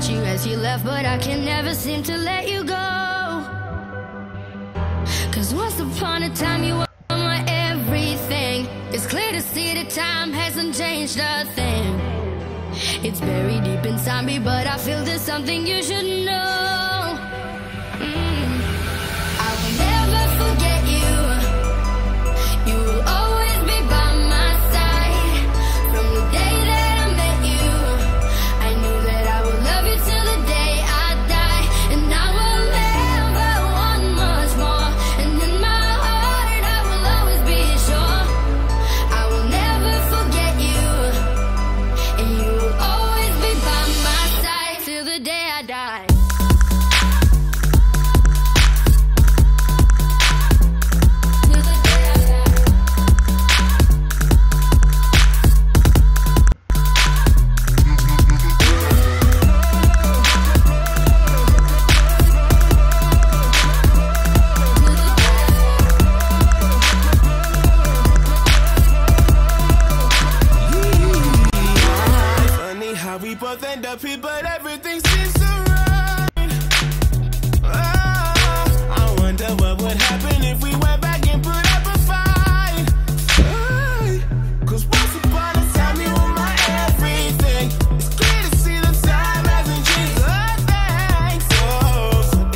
about you as you left, but I can never seem to let you go. Cause once upon a time you were my everything. It's clear to see that time hasn't changed a thing. It's buried deep inside me, but I feel there's something you should know. I will never forget you. You will always be by my side. From the day that I met you, I knew that I would love you till the day I die. And I will never want much more. And in my heart I will always be sure I will never forget you. And you will always be by my side till the day I die. We both end up here, but everything seems so right. Oh, I wonder what would happen if we went back and put up a fight. Cause once upon a time you were my everything. It's clear to see the time hasn't changed a thing. So,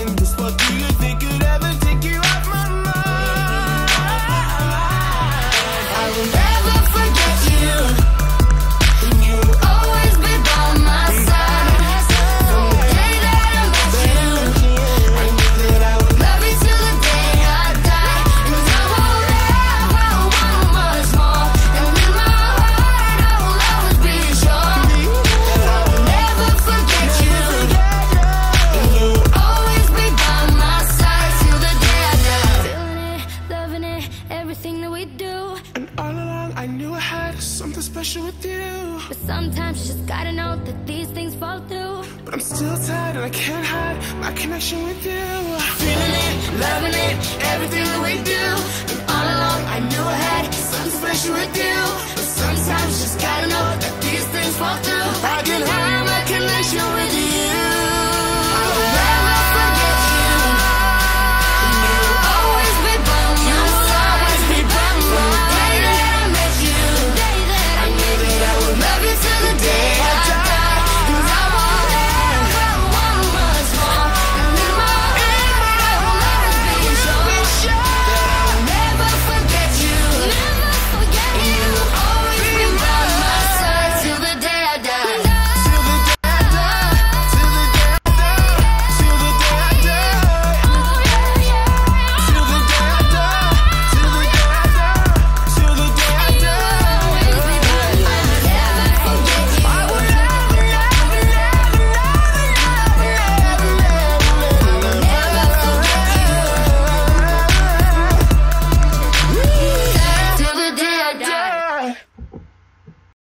in this world, do you think you'd ever take you off my mind? I will never forget you. You will always be by my side. From the day that I met you, I knew that I would love you till the day I die. And I will never want much more. And in my heart I will always be sure I will never forget you. And you will always be by my side till the day I die. Feeling it, loving it, everything that we do. And all along I knew I had something special with you. But sometimes you just gotta know that these things fall through. But I'm still tired and I can't hide my connection with you. Feeling it, loving it, everything that we do. And all along I knew I had something special with you. But sometimes you just gotta know that these things fall through. I can hide my connection with you.